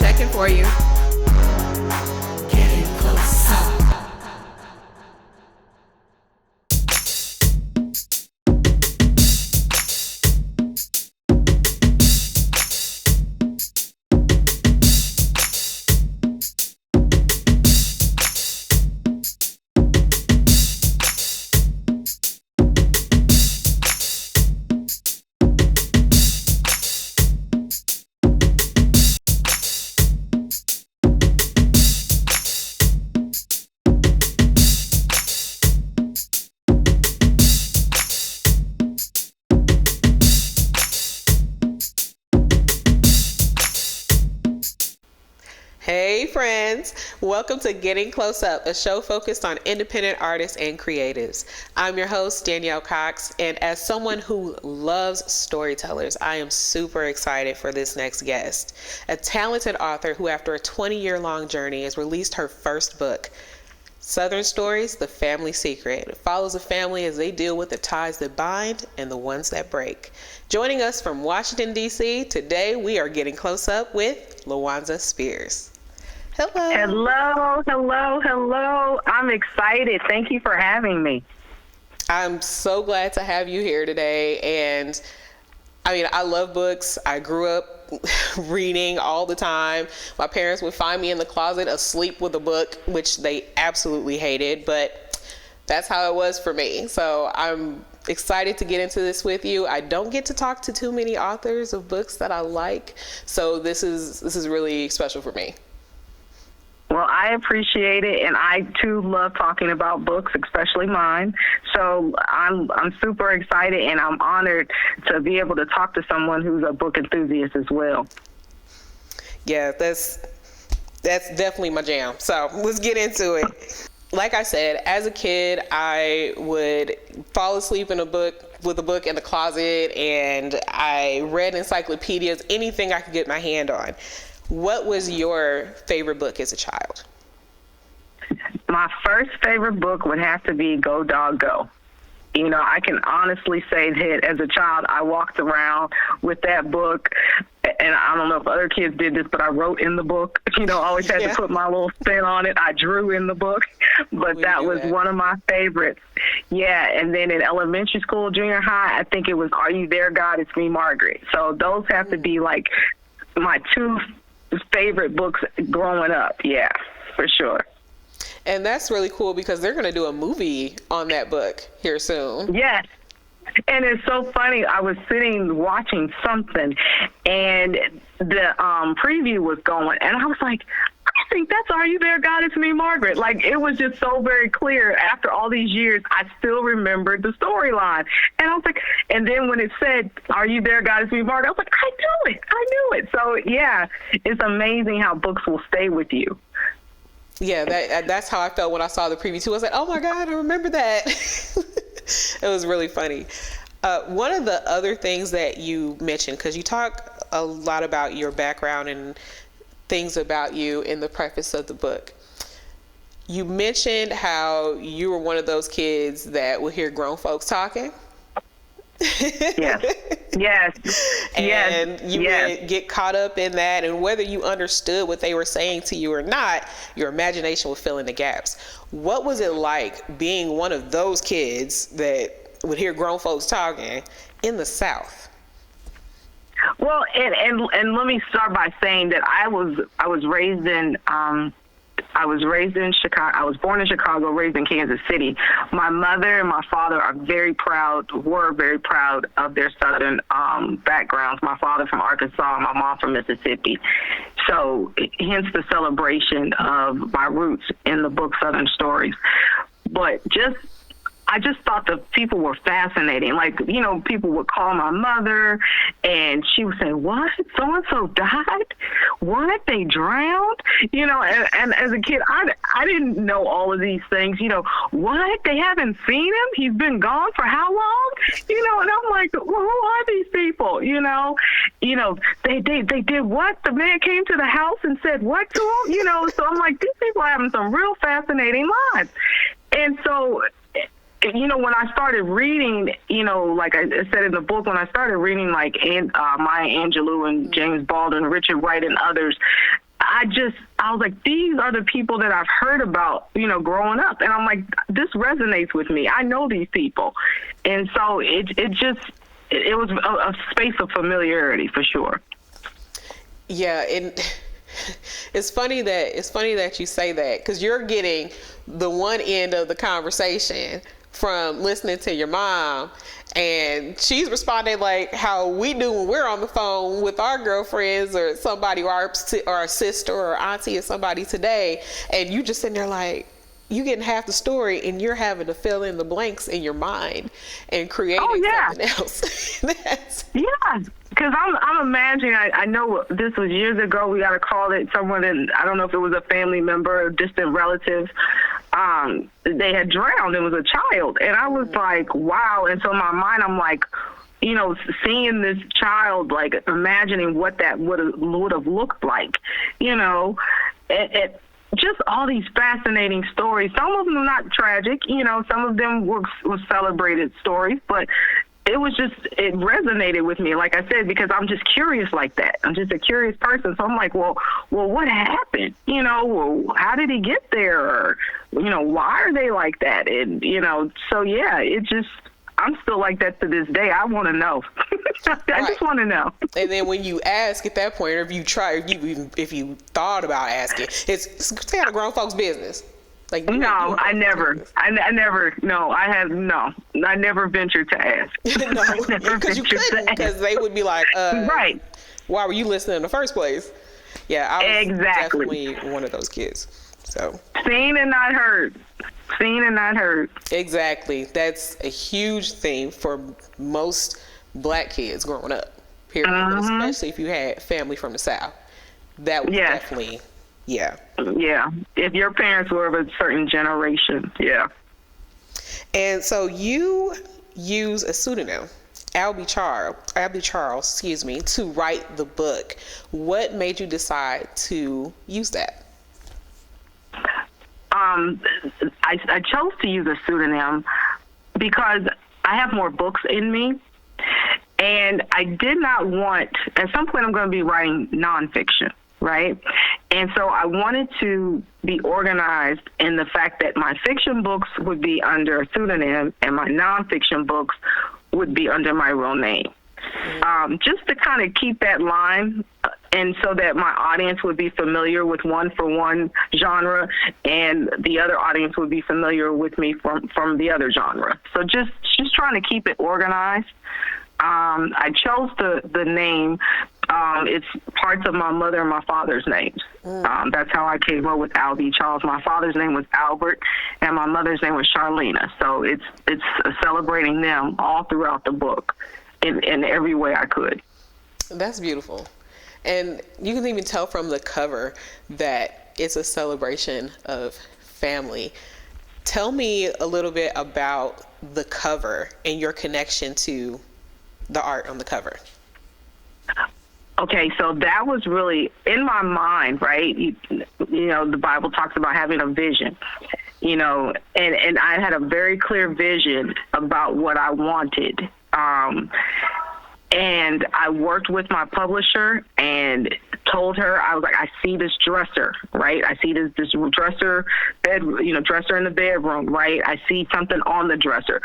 second for you. Getting closer. Hey friends, welcome to Getting Close Up, a show focused on independent artists and creatives. I'm your host, Danielle Cox, and as someone who loves storytellers, I am super excited for this next guest, a talented author who after a 20-year-long journey has released her first book, Southern Stories, The Family Secret. It follows a family as they deal with the ties that bind and the ones that break. Joining us from Washington, D.C., today we are getting close up with LaWanza Spear. Hello. Hello. I'm excited. Thank you for having me. I'm so glad to have you here today. And I mean, I love books. I grew up reading all the time. My parents would find me in the closet asleep with a book, which they absolutely hated, but that's how it was for me. So I'm excited to get into this with you. I don't get to talk to too many authors of books that I like. So this is really special for me. Well, I appreciate it, and I too love talking about books, especially mine. So I'm super excited, and I'm honored to be able to talk to someone who's a book enthusiast as well. Yeah, that's definitely my jam. So let's get into it. Like I said, as a kid, I would fall asleep with a book in the closet, and I read encyclopedias, anything I could get my hand on. What was your favorite book as a child? My first favorite book would have to be Go Dog Go. You know, I can honestly say that as a child, I walked around with that book, and I don't know if other kids did this, but I wrote in the book. You know, I always had to put my little spin on it. I drew in the book, but that was one of my favorites. Yeah, and then in elementary school, junior high, I think it was Are You There, God? It's Me, Margaret. So those have to be like my two favorite books growing up. Yeah, for sure. And that's really cool because they're going to do a movie on that book here soon. Yes. And it's so funny. I was sitting watching something, and the preview was going, and I was like, I think that's Are You There, God? It's Me, Margaret. Like, it was just so very clear. After all these years, I still remembered the storyline. And I was like, and then when it said, Are You There, God? It's Me, Margaret, I was like, I knew it. So, yeah, it's amazing how books will stay with you. Yeah, that's how I felt when I saw the preview too. I was like, oh my God, I remember that. It was really funny. One of the other things that you mentioned, because you talk a lot about your background and things about you in the preface of the book, you mentioned how you were one of those kids that would hear grown folks talking. Yes. And you would get caught up in that, and whether you understood what they were saying to you or not, your imagination would fill in the gaps. What was it like being one of those kids that would hear grown folks talking in the South? Well, and let me start by saying that I was raised in Chicago. I was born in Chicago, raised in Kansas City. My mother and my father were very proud of their Southern backgrounds. My father from Arkansas, my mom from Mississippi. So hence the celebration of my roots in the book Southern Stories. But I just thought the people were fascinating. Like, you know, people would call my mother and she would say, what? So-and-so died? What? They drowned? You know, and as a kid, I didn't know all of these things. You know, what? They haven't seen him? He's been gone for how long? You know, and I'm like, well, who are these people? You know, they did what? The man came to the house and said what to him? You know, so I'm like, these people are having some real fascinating lives. And so, you know, when I started reading, you know, like I said in the book, when I started reading like Maya Angelou and James Baldwin, Richard Wright and others, I was like, these are the people that I've heard about, growing up. And I'm like, this resonates with me. I know these people. And so it was a space of familiarity for sure. Yeah. And it's funny that you say that, because you're getting the one end of the conversation from listening to your mom, and she's responding like how we do when we're on the phone with our girlfriends or somebody, or our sister or auntie or somebody today, and you just sitting there like, you getting half the story and you're having to fill in the blanks in your mind and creating something else. Yeah, because I'm imagining, I know this was years ago, we got to call it someone, and I don't know if it was a family member, a distant relative. They had drowned. It was a child. And I was like, wow. And so in my mind, I'm like, seeing this child, like imagining what that would have looked like, just all these fascinating stories. Some of them are not tragic, some of them were celebrated stories, but it resonated with me, like I said, because I'm just curious like that. I'm just a curious person. So I'm like, well, what happened? How did he get there? Or, why are they like that? And, so yeah, I'm still like that to this day. I want to know. I just want to know. And then when you ask at that point, or if you thought about asking, it's kind of grown folks' business. Like, no, I never ventured to ask. No, because you couldn't, because they would be like, right. Why were you listening in the first place? Yeah, I was definitely one of those kids. So seen and not heard. Exactly. That's a huge thing for most Black kids growing up. Period. Especially if you had family from the South. That was definitely. Yeah. Yeah. If your parents were of a certain generation. Yeah. And so you use a pseudonym, Albe Charles, to write the book. What made you decide to use that? I chose to use a pseudonym because I have more books in me. And I did not want, at some point I'm going to be writing nonfiction. Right. And so I wanted to be organized in the fact that my fiction books would be under a pseudonym and my nonfiction books would be under my real name. Just to kind of keep that line, and so that my audience would be familiar with one genre and the other audience would be familiar with me from the other genre. So just trying to keep it organized. I chose the name. It's parts of my mother and my father's names. That's how I came up with Albe Charles. My father's name was Albert, and my mother's name was Charlena. So it's celebrating them all throughout the book in every way I could. That's beautiful. And you can even tell from the cover that it's a celebration of family. Tell me a little bit about the cover and your connection to the art on the cover. Okay, so that was really in my mind, right? You know, the Bible talks about having a vision, and I had a very clear vision about what I wanted. And I worked with my publisher and told her, I was like, I see this dresser, right? I see this dresser in the bedroom, right? I see something on the dresser.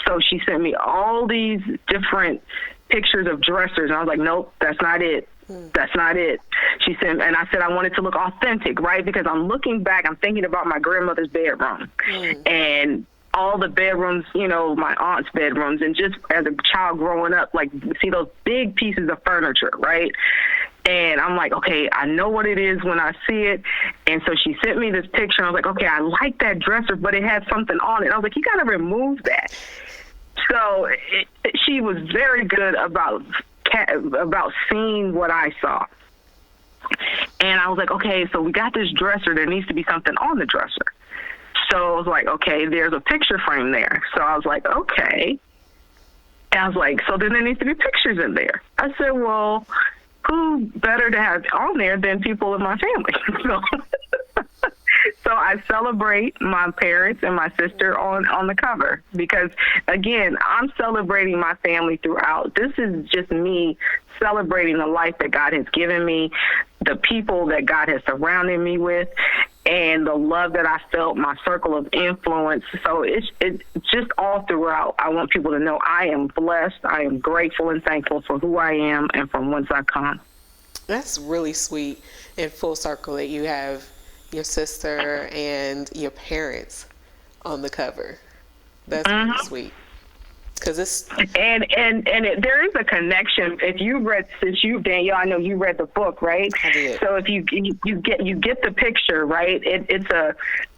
So she sent me all these different pictures of dressers, and I was like, nope, that's not it. That's not it. She said, and I said, I want it to look authentic, right? Because I'm looking back, I'm thinking about my grandmother's bedroom and all the bedrooms, my aunt's bedrooms, and just as a child growing up, like, see those big pieces of furniture, right? And I'm like, okay, I know what it is when I see it. And so she sent me this picture, and I was like, okay, I like that dresser, but it had something on it. I was like, you got to remove that. So she was very good about seeing what I saw. And I was like, okay, so we got this dresser. There needs to be something on the dresser. So I was like, okay, there's a picture frame there. So I was like, okay. And I was like, so then there needs to be pictures in there. I said, well, who better to have on there than people in my family? So I celebrate my parents and my sister on the cover because, again, I'm celebrating my family throughout. This is just me celebrating the life that God has given me, the people that God has surrounded me with, and the love that I felt, my circle of influence. So it's just all throughout. I want people to know I am blessed. I am grateful and thankful for who I am and from whence I come. That's really sweet and full circle that you have your sister and your parents on the cover. That's really sweet. Because it's there is a connection. If you read, since you, Danielle, I know you read the book, right? I did. So if you get the picture, right?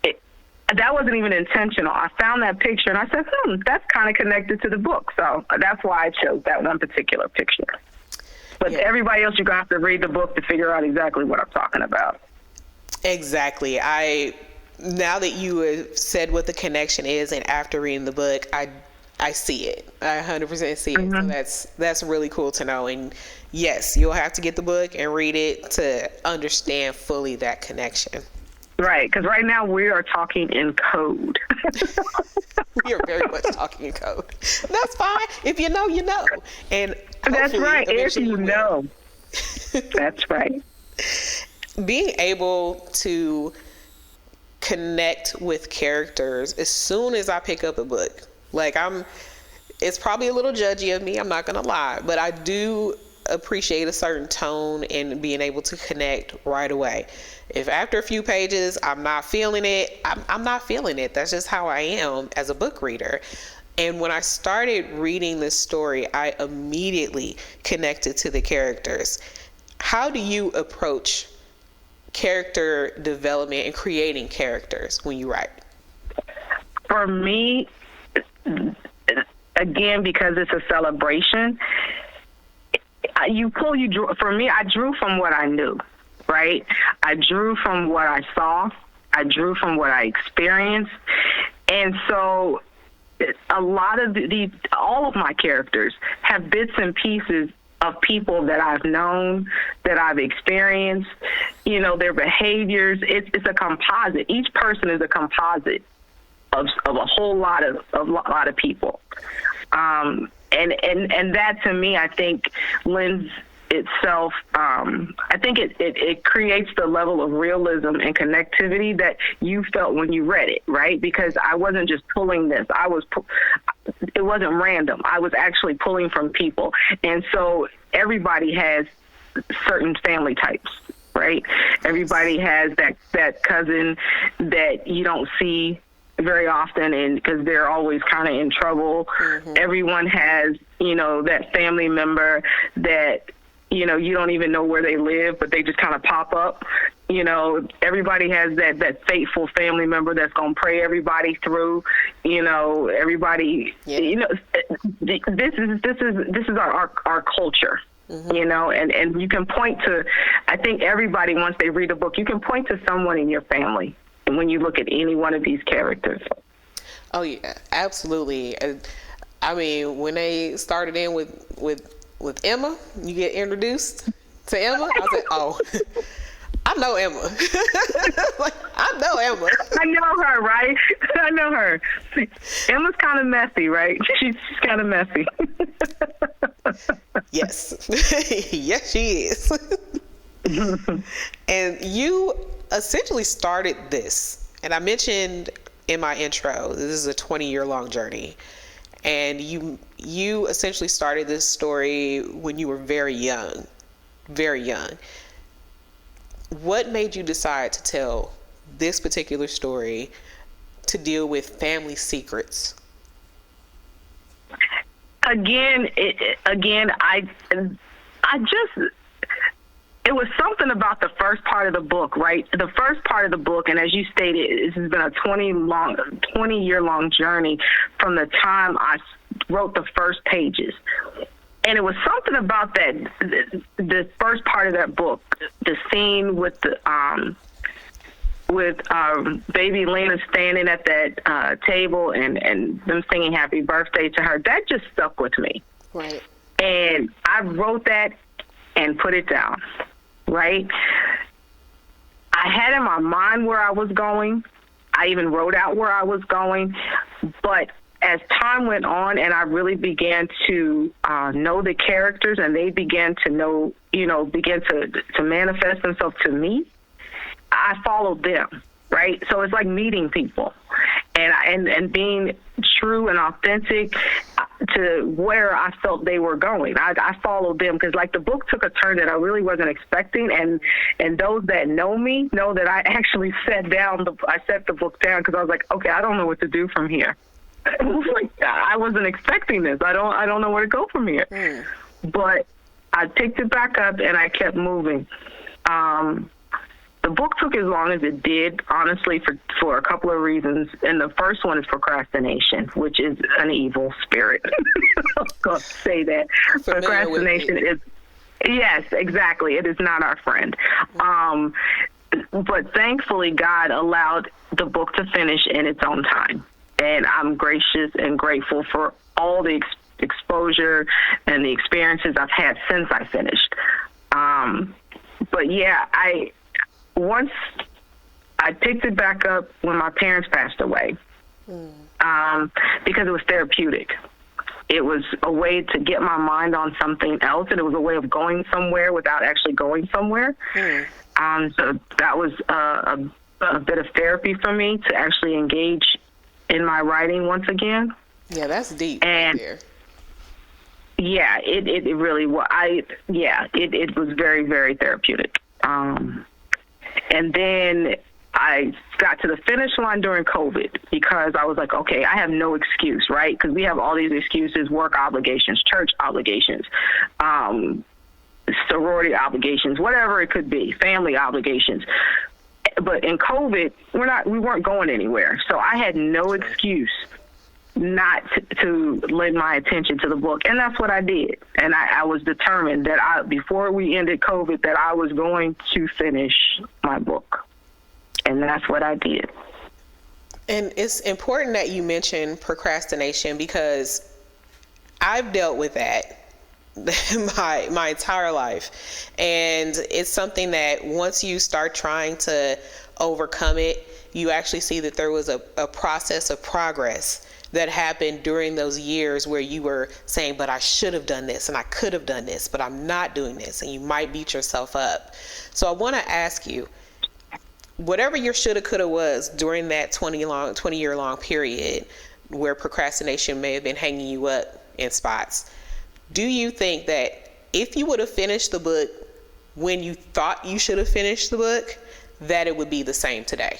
That wasn't even intentional. I found that picture and I said, that's kind of connected to the book. So that's why I chose that one particular picture. But everybody else, you're gonna have to read the book to figure out exactly what I'm talking about. Exactly. Now that you have said what the connection is, and after reading the book, I see it. I 100% see it. So that's really cool to know. And yes, you'll have to get the book and read it to understand fully that connection. Right, because right now we are talking in code. We are very much talking in code. That's fine. If you know, you know. And that's right. If you know. That's right. Being able to connect with characters as soon as I pick up a book. Like it's probably a little judgy of me, I'm not gonna lie, but I do appreciate a certain tone and being able to connect right away. If after a few pages I'm not feeling it, I'm not feeling it. That's just how I am as a book reader. And when I started reading this story, I immediately connected to the characters. How do you approach character development and creating characters when you write? For me, again, because it's a celebration, for me, I drew from what I knew, right? I drew from what I saw. I drew from what I experienced. And so a lot of all of my characters have bits and pieces of people that I've known, that I've experienced, their behaviors. It's a composite. Each person is a composite of a whole lot of people. And that to me, I think lends itself, I think it creates the level of realism and connectivity that you felt when you read it, right? Because I wasn't just pulling this. It wasn't random. I was actually pulling from people. And so everybody has certain family types, right? Everybody has that cousin that you don't see very often, and because they're always kind of in trouble. Everyone has, that family member that, you don't even know where they live, but they just kind of pop up. Everybody has that faithful family member that's going to pray everybody through. Everybody, this is our culture. And you can point to, I think everybody, once they read a book, you can point to someone in your family when you look at any one of these characters. Oh yeah, absolutely. I mean, when they started in with Emma, you get introduced to Emma. I was like, oh, I know Emma. I know Emma. I know her, right? I know her. Emma's kind of messy, right? She's kind of messy. Yes. Yes, she is. And you essentially started this, and I mentioned in my intro, this is a 20-year-long journey, and you essentially started this story when you were very young. What made you decide to tell this particular story to deal with family secrets? Again, it was something about the first part of the book, right? The first part of the book, and as you stated, this has been a 20-year-long journey from the time I wrote the first pages. And it was something about the first part of that book, the scene with baby Lena standing at that table and them singing happy birthday to her. That just stuck with me. Right. And I wrote that and put it down, right? I had in my mind where I was going. I even wrote out where I was going, but as time went on and I really began to know the characters and they began to know, began to manifest themselves to me, I followed them, right? So it's like meeting people and being true and authentic to where I felt they were going. I followed them because like the book took a turn that I really wasn't expecting. And those that know me know that I actually set the book down because I was like, okay, I don't know what to do from here. It was like, I wasn't expecting this. I don't know where to go from here. But I picked it back up and I kept moving. The book took as long as it did, honestly, for a couple of reasons. And the first one is procrastination, which is an evil spirit. I'm going to say that. Procrastination is, yes, exactly. It is not our friend. But thankfully, God allowed the book to finish in its own time. And I'm gracious and grateful for all the exposure and the experiences I've had since I finished. But yeah, once I picked it back up when my parents passed away, because it was therapeutic. It was a way to get my mind on something else, and it was a way of going somewhere without actually going somewhere. So that was a bit of therapy for me to actually engage in my writing once again. Yeah, that's deep. And right there. Yeah, it really was. It was very, very therapeutic. And then I got to the finish line during COVID because I was like, okay, I have no excuse, right? Because we have all these excuses, work obligations, church obligations, sorority obligations, whatever it could be, family obligations. But in COVID, we weren't going anywhere. So I had no excuse not to lend my attention to the book. And that's what I did. And I was determined that before we ended COVID, that I was going to finish my book. And that's what I did. And it's important that you mention procrastination because I've dealt with that my entire life. And it's something that once you start trying to overcome it, you actually see that there was a process of progress that happened during those years where you were saying, but I should have done this and I could have done this, but I'm not doing this. And you might beat yourself up. So I want to ask you, whatever your shoulda, coulda was during that 20-year long period where procrastination may have been hanging you up in spots, do you think that if you would have finished the book when you thought you should have finished the book, that it would be the same today?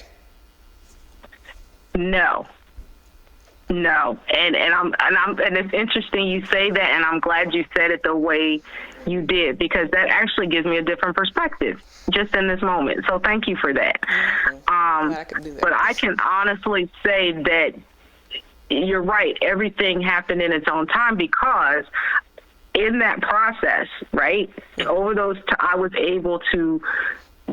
No. And it's interesting you say that, and I'm glad you said it the way you did, because that actually gives me a different perspective just in this moment. So thank you for that. But I can honestly say that you're right. Everything happened in its own time, because in that process, right, over those I was able to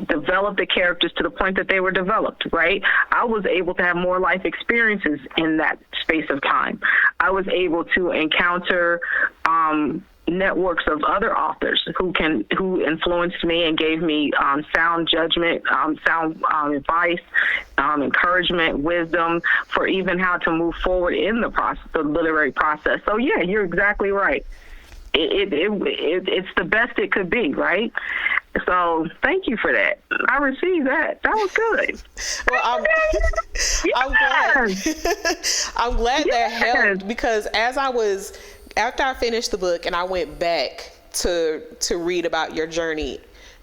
develop the characters to the point that they were developed, right? I was able to have more life experiences in that space of time. I was able to encounter networks of other authors who influenced me and gave me sound judgment, sound advice, encouragement, wisdom for even how to move forward in the process, the literary process. So yeah, you're exactly right. It's the best it could be, right? So thank you for that. I received that. That was good. Well, I'm glad that helped, because after I finished the book and I went back to read about your journey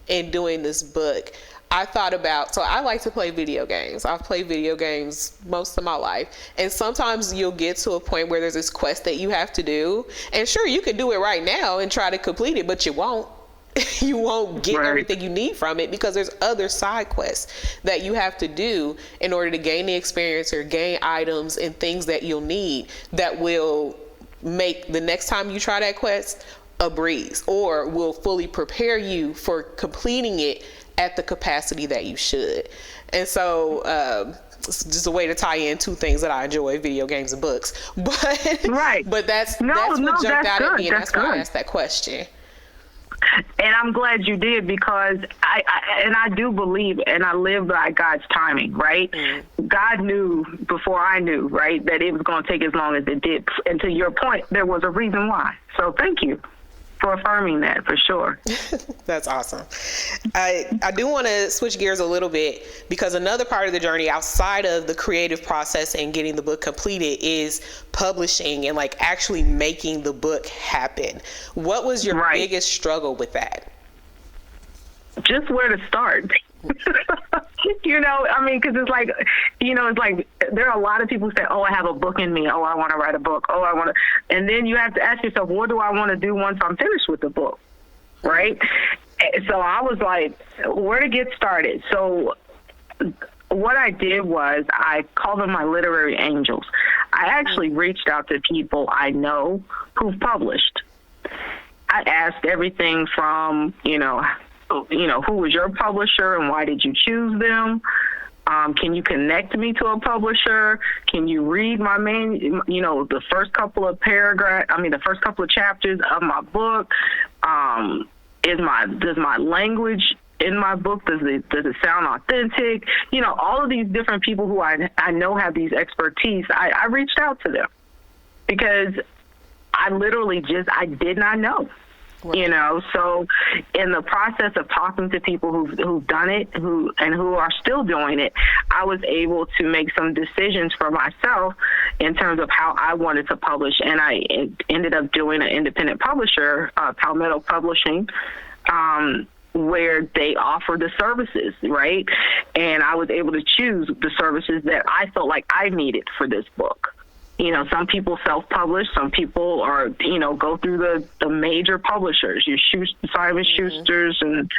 in doing this book, I thought about, so I like to play video games. I've played video games most of my life. And sometimes you'll get to a point where there's this quest that you have to do. And sure, you could do it right now and try to complete it, but you won't. You won't get everything you need from it, because there's other side quests that you have to do in order to gain the experience or gain items and things that you'll need that will make the next time you try that quest a breeze, or will fully prepare you for completing it at the capacity that you should. And so it's just a way to tie in two things that I enjoy: video games and books. But that's what jumped out at me, and that's why I asked that question. And I'm glad you did, because I do believe, and I live by God's timing, right? God knew before I knew, right, that it was going to take as long as it did. And to your point, there was a reason why. So thank you for affirming that, for sure. That's awesome. I do want to switch gears a little bit, because another part of the journey outside of the creative process and getting the book completed is publishing and like actually making the book happen. What was your biggest struggle with that? Just where to start. I mean, because it's like, it's like there are a lot of people who say, oh, I have a book in me. Oh, I want to write a book. Oh, I want to. And then you have to ask yourself, what do I want to do once I'm finished with the book? Right. So I was like, where to get started? So what I did was I called them my literary angels. I actually reached out to people I know who've published. I asked everything from, who was your publisher and why did you choose them? Can you connect me to a publisher? Can you read my the first couple of the first couple of chapters of my book? Does my language in my book, does it sound authentic? All of these different people who I know have these expertise, I reached out to them because I literally I did not know. Right. So in the process of talking to people who've done it, who are still doing it, I was able to make some decisions for myself in terms of how I wanted to publish. And I ended up doing an independent publisher, Palmetto Publishing, where they offer the services, right? And I was able to choose the services that I felt like I needed for this book. Some people self-publish, some people are, go through the major publishers, your Simon Schuster's and,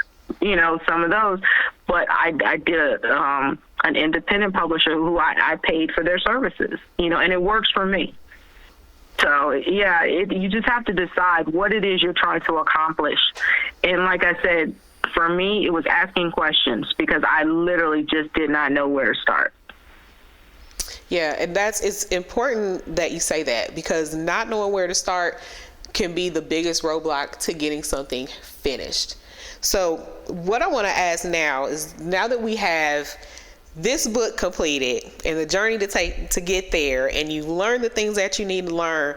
some of those. But I did an independent publisher who I paid for their services, and it works for me. So, yeah, you just have to decide what it is you're trying to accomplish. And like I said, for me, it was asking questions because I literally just did not know where to start. Yeah, and it's important that you say that, because not knowing where to start can be the biggest roadblock to getting something finished. So what I want to ask now is, now that we have this book completed and the journey to get there, and you learn the things that you need to learn,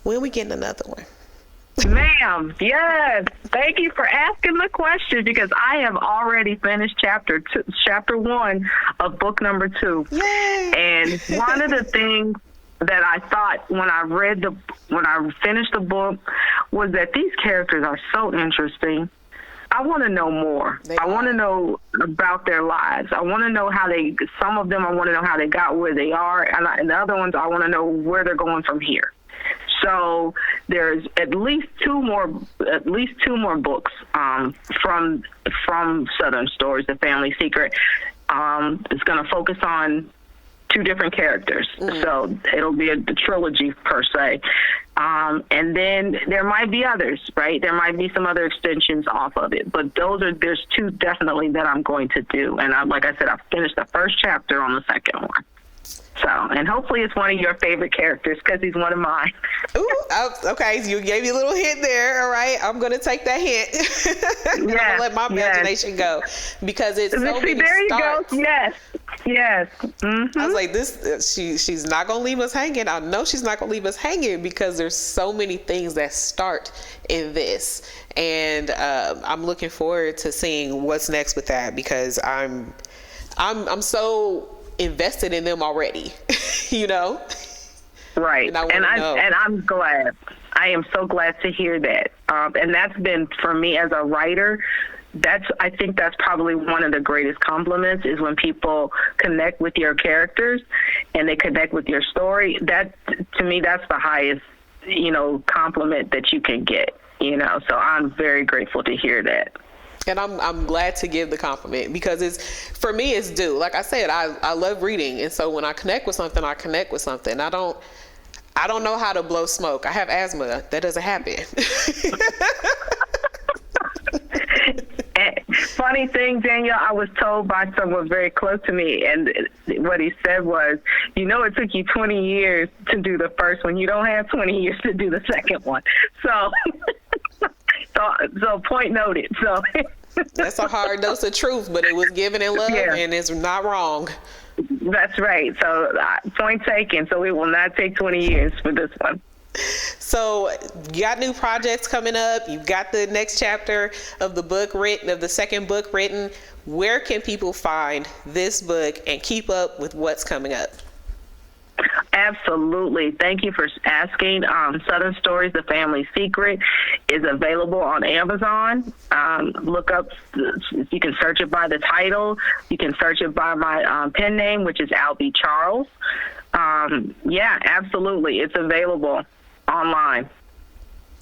when are we getting another one? Ma'am, yes. Thank you for asking the question, because I have already finished chapter 1 of book number 2. Yay. And one of the things that I thought when I finished the book was that these characters are so interesting. I want to know more. I want to know about their lives. I want to know some of them I want to know how they got where they are, and the other ones I want to know where they're going from here. So there's at least two more books from Southern Stories, The Family Secret. It's going to focus on 2 different characters. So it'll be a trilogy per se. And then there might be others, right? There might be some other extensions off of it, but there's 2 definitely that I'm going to do. And like I said, I've finished the first chapter on the second one. So, and hopefully it's one of your favorite characters, because he's one of mine. Ooh, okay, so you gave me a little hint there. All right, I'm going to take that hint. I'm going to let my imagination go, because it's so many there starts. You go. Yes. Mm-hmm. I was like, she's not going to leave us hanging. I know she's not going to leave us hanging, because there's so many things that start in this. And I'm looking forward to seeing what's next with that, because I'm so invested in them already, Right. And I'm glad. I am so glad to hear that. And that's been, for me as a writer, I think that's probably one of the greatest compliments, is when people connect with your characters and they connect with your story. That, to me, that's the highest, compliment that you can get, so I'm very grateful to hear that. And I'm glad to give the compliment, because for me, it's due. Like I said, I love reading. And so when I connect with something, I connect with something. I don't know how to blow smoke. I have asthma. That doesn't happen. Funny thing, Danielle, I was told by someone very close to me, and what he said was, it took you 20 years to do the first one. You don't have 20 years to do the second one. So point noted. So that's a hard dose of truth, but it was given in love, and it's not wrong. That's right. So point taken. So it will not take 20 years for this one. So you got new projects coming up. You got the next chapter of the book written, of the second book written. Where can people find this book and keep up with what's coming up? Absolutely. Thank you for asking. Southern Stories, The Family Secret is available on Amazon. Look up, you can search it by the title. You can search it by my pen name, which is Albe Charles. Yeah, absolutely. It's available online.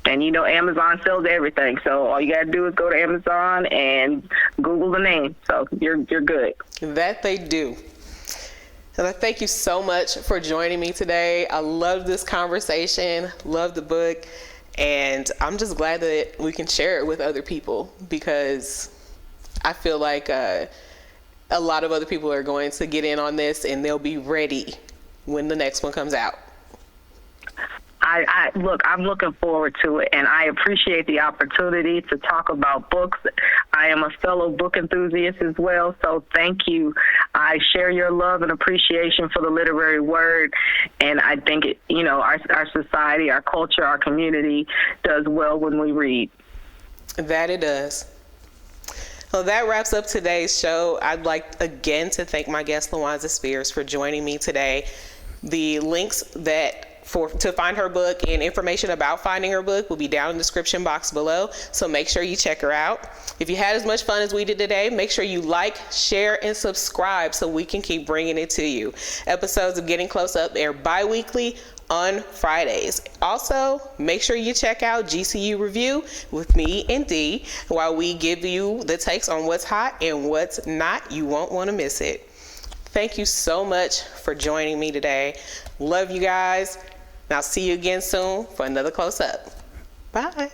And you know, Amazon sells everything. So all you got to do is go to Amazon and Google the name. So you're good. That they do. And I thank you so much for joining me today. I love this conversation, love the book, and I'm just glad that we can share it with other people, because I feel like a lot of other people are going to get in on this and they'll be ready when the next one comes out. Look, I'm looking forward to it, and I appreciate the opportunity to talk about books. I am a fellow book enthusiast as well, so thank you. I share your love and appreciation for the literary word, and I think our society, our culture, our community does well when we read. That it does. Well, that wraps up today's show. I'd like again to thank my guest LaWanza Spear for joining me today. The links to find her book and information about finding her book will be down in the description box below, so make sure you check her out. If you had as much fun as we did today, make sure you like, share, and subscribe so we can keep bringing it to you. Episodes of Getting Close Up air bi-weekly on Fridays. Also, make sure you check out GCU Review with me and Dee while we give you the takes on what's hot and what's not. You won't want to miss it. Thank you so much for joining me today. Love you guys. And I'll see you again soon for another Close Up. Bye.